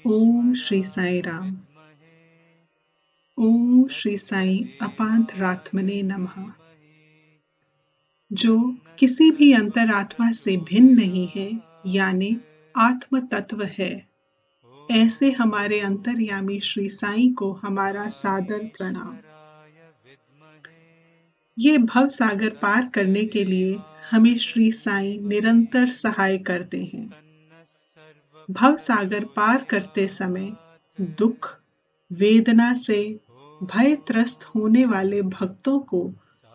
ओम श्री साई राम। ओम श्री साई अपांतरात्मने नमः। जो किसी भी अंतरात्मा से भिन्न नहीं है, यानी आत्म तत्व है, ऐसे हमारे अंतर्यामी श्री साई को हमारा सादर प्रणाम। ये भव सागर पार करने के लिए हमें श्री साई निरंतर सहाय करते हैं। भव सागर पार करते समय दुख वेदना से भय त्रस्त होने वाले भक्तों को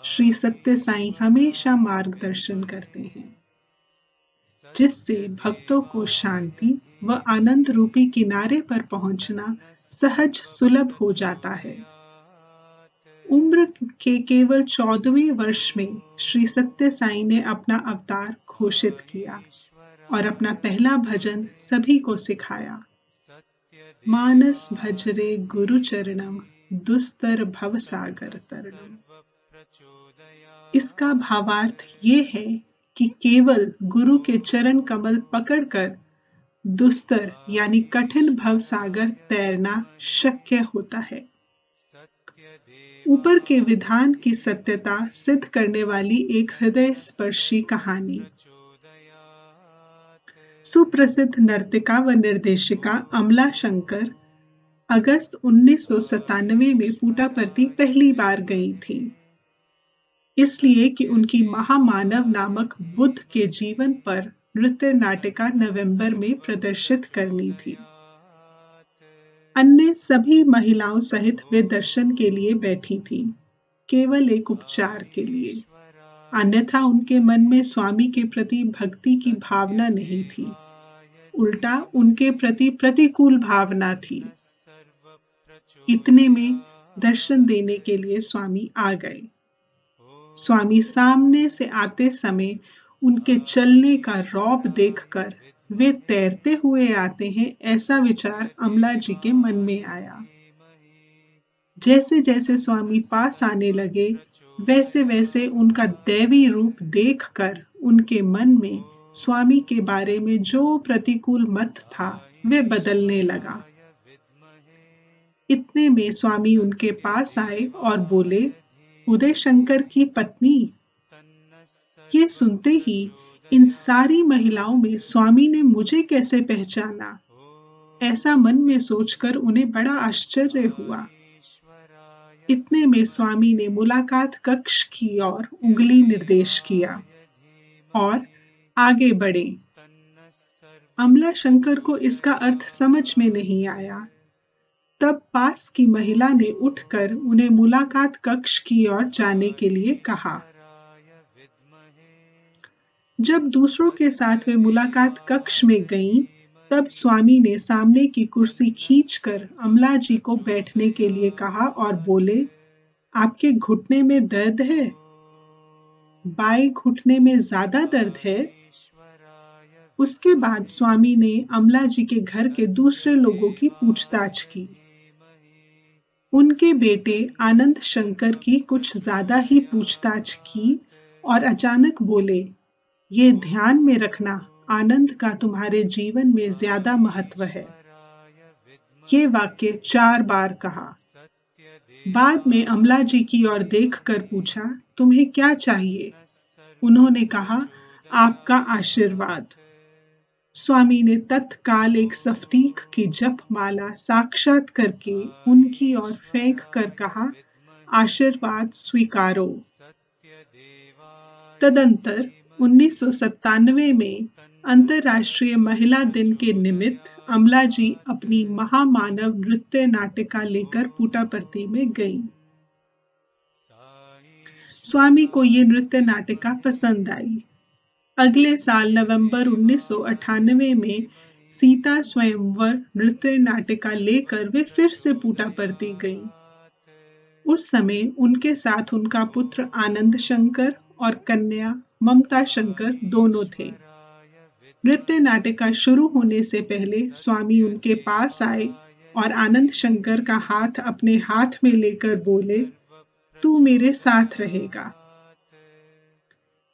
श्री सत्य साई हमेशा मार्गदर्शन करते हैं, जिससे भक्तों को शांति व आनंद रूपी किनारे पर पहुंचना सहज सुलभ हो जाता है। उम्र के केवल 14वें वर्ष में श्री सत्य साई ने अपना अवतार घोषित किया और अपना पहला भजन सभी को सिखाया। मानस भजरे गुरु चरणम दुस्तर भव सागर तरनम। इसका भावार्थ ये है कि केवल गुरु के चरण कमल पकड़कर दुस्तर यानी कठिन भव सागर तैरना शक्य होता है। ऊपर के विधान की सत्यता सिद्ध करने वाली एक हृदय स्पर्शी कहानी। सुप्रसिद्ध नर्तिका व निर्देशिका अमला शंकर अगस्त 1997 में पुट्टापर्थी पहली बार गई थी, इसलिए कि उनकी महामानव नामक बुद्ध के जीवन पर नृत्य नाटिका नवंबर में प्रदर्शित करनी थी। अन्य सभी महिलाओं सहित वे दर्शन के लिए बैठी थीं, केवल एक उपचार के लिए। अन्यथा उनके मन में स्वामी के प्रति भक्ति की भावना नहीं थी, उल्टा उनके प्रति प्रतिकूल भावना थी। इतने में दर्शन देने के लिए स्वामी आ गए। स्वामी सामने से आते समय उनके चलने का रौब देखकर वे तैरते हुए आते हैं, ऐसा विचार अमला जी के मन में आया। जैसे जैसे स्वामी पास आने लगे, वैसे वैसे उनका दैवी रूप देखकर उनके मन में स्वामी के बारे में जो प्रतिकूल मत था, वे बदलने लगा। इतने में स्वामी उनके पास आए और बोले, उदय शंकर की पत्नी। ये सुनते ही इन सारी महिलाओं में स्वामी ने मुझे कैसे पहचाना, ऐसा मन में सोचकर उन्हें बड़ा आश्चर्य हुआ। इतने में स्वामी ने मुलाकात कक्ष की ओर उंगली निर्देश किया और आगे बढ़े। अमला शंकर को इसका अर्थ समझ में नहीं आया। तब पास की महिला ने उठकर उन्हें मुलाकात कक्ष की ओर जाने के लिए कहा। जब दूसरों के साथ वे मुलाकात कक्ष में गईं, तब स्वामी ने सामने की कुर्सी खींचकर अमला जी को बैठने के लिए कहा और बोले, आपके घुटने में दर्द है? बाएं घुटने में ज्यादा दर्द है? उसके बाद स्वामी ने अमला जी के घर के दूसरे लोगों की पूछताछ की। उनके बेटे आनंद शंकर की कुछ ज्यादा ही पूछताछ की और अचानक बोले, ये ध्यान में रखना, आनंद का तुम्हारे जीवन में ज्यादा महत्व है। ये वाक्य 4 बार कहा। बाद में अमला जी की ओर देखकर पूछा, तुम्हें क्या चाहिए? उन्होंने कहा, आपका आशीर्वाद। स्वामी ने तत्काल एक सफ्तीक की जप माला साक्षात करके उनकी ओर फेंक कर कहा, आशीर्वाद स्वीकारो। तदंतर 1997 में अंतर्राष्ट्रीय महिला दिन के निमित्त अमला जी अपनी महामानव नृत्य नाटिका लेकर पुट्टापर्थी में गईं। स्वामी को ये नृत्य नाटिका पसंद आई। अगले साल नवंबर 1998 में सीता स्वयंवर नृत्य नाटिका लेकर वे फिर से पुट्टापर्थी गईं। उस समय उनके साथ उनका पुत्र आनंद शंकर और कन्या ममता शंकर दोनों थे। नृत्य नाटिका शुरू होने से पहले स्वामी उनके पास आए और आनंद शंकर का हाथ अपने हाथ में लेकर बोले, तू मेरे साथ रहेगा।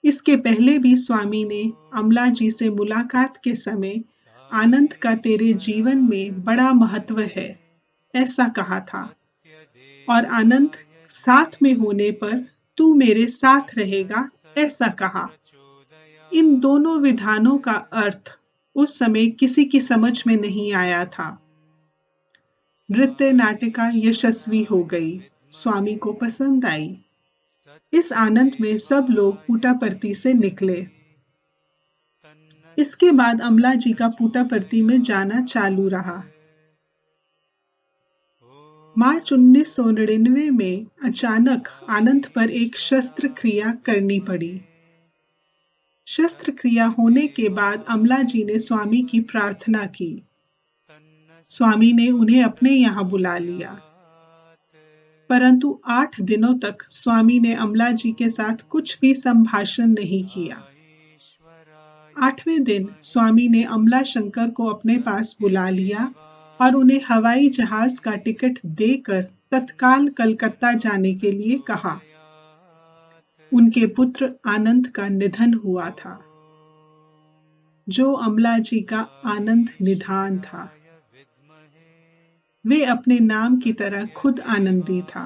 इसके पहले भी स्वामी ने अमला जी से मुलाकात के समय आनंद का तेरे जीवन में बड़ा महत्व है, ऐसा कहा था। और आनंद साथ में होने पर तू मेरे साथ रहेगा, ऐसा कहा। इन दोनों विधानों का अर्थ उस समय किसी की समझ में नहीं आया था। नृत्य नाटिका यशस्वी हो गई, स्वामी को पसंद आई। इस आनंद में सब लोग पुट्टापर्थी से निकले। इसके बाद अमला जी का पुट्टापर्थी में जाना चालू रहा। मार्च 1999 में अचानक आनंद पर एक शस्त्र क्रिया करनी पड़ी। शस्त्र क्रिया होने के बाद अमला जी ने स्वामी की प्रार्थना की। स्वामी ने उन्हें अपने यहाँ बुला लिया, परंतु 8 दिनों तक स्वामी ने अमला जी के साथ कुछ भी संभाषण नहीं किया। 8वें दिन स्वामी ने अमला शंकर को अपने पास बुला लिया और उन्हें हवाई जहाज का टिकट देकर तत्काल कलकत्ता जाने के लिए कहा। उनके पुत्र आनंद का निधन हुआ था, जो अमला जी का आनंद निधान था। वे अपने नाम की तरह खुद आनंदी था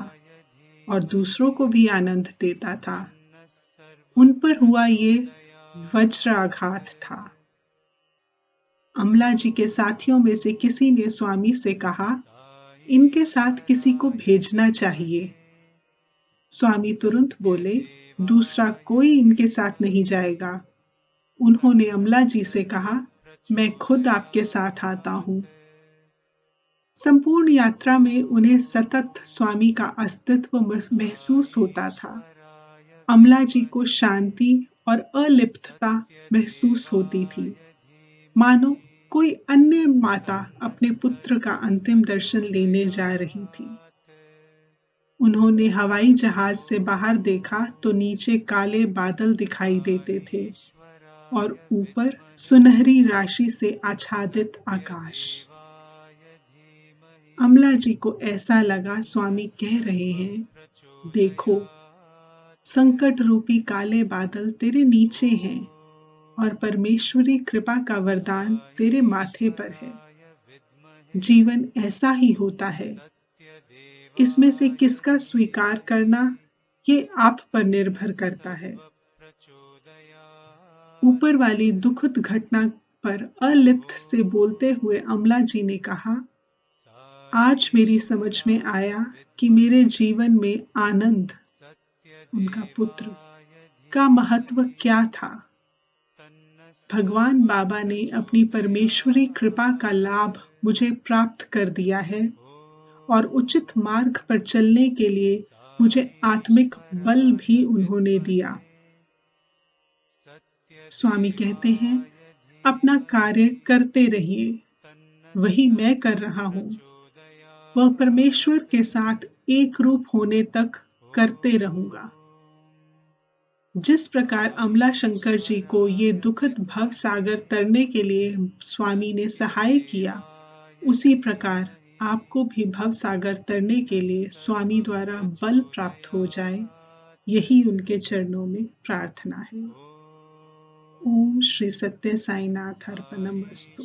और दूसरों को भी आनंद देता था। उन पर हुआ ये वज्राघात था। अमला जी के साथियों में से किसी ने स्वामी से कहा, इनके साथ किसी को भेजना चाहिए। स्वामी तुरंत बोले, दूसरा कोई इनके साथ नहीं जाएगा। उन्होंने अमला जी से कहा, मैं खुद आपके साथ आता हूँ। संपूर्ण यात्रा में उन्हें सतत स्वामी का अस्तित्व महसूस होता था। अमला जी को शांति और अलिप्तता महसूस होती थी, मानो कोई अन्य माता अपने पुत्र का अंतिम दर्शन लेने जा रही थी। उन्होंने हवाई जहाज से बाहर देखा तो नीचे काले बादल दिखाई देते थे और ऊपर सुनहरी राशि से आच्छादित आकाश। अमला जी को ऐसा लगा स्वामी कह रहे हैं, देखो, संकट रूपी काले बादल तेरे नीचे हैं और परमेश्वरी कृपा का वरदान तेरे माथे पर है। जीवन ऐसा ही होता है। इसमें से किसका स्वीकार करना, ये आप पर निर्भर करता है। ऊपर वाली दुखद घटना पर अलिप्त से बोलते हुए अमला जी ने कहा, आज मेरी समझ में आया कि मेरे जीवन में आनंद, उनका पुत्र, का महत्व क्या था। भगवान बाबा ने अपनी परमेश्वरी कृपा का लाभ मुझे प्राप्त कर दिया है और उचित मार्ग पर चलने के लिए मुझे आत्मिक बल भी उन्होंने दिया। स्वामी कहते हैं, अपना कार्य करते रहिए, वही मैं कर रहा हूँ। वह परमेश्वर के साथ एक रूप होने तक करते रहूंगा। जिस प्रकार अमला शंकर जी को ये दुखद भव सागर तरने के लिए स्वामी ने सहाय किया, उसी प्रकार आपको भी भव सागर तरने के लिए स्वामी द्वारा बल प्राप्त हो जाए, यही उनके चरणों में प्रार्थना है। ओम श्री सत्य साईनाथ अर्पणमस्तु।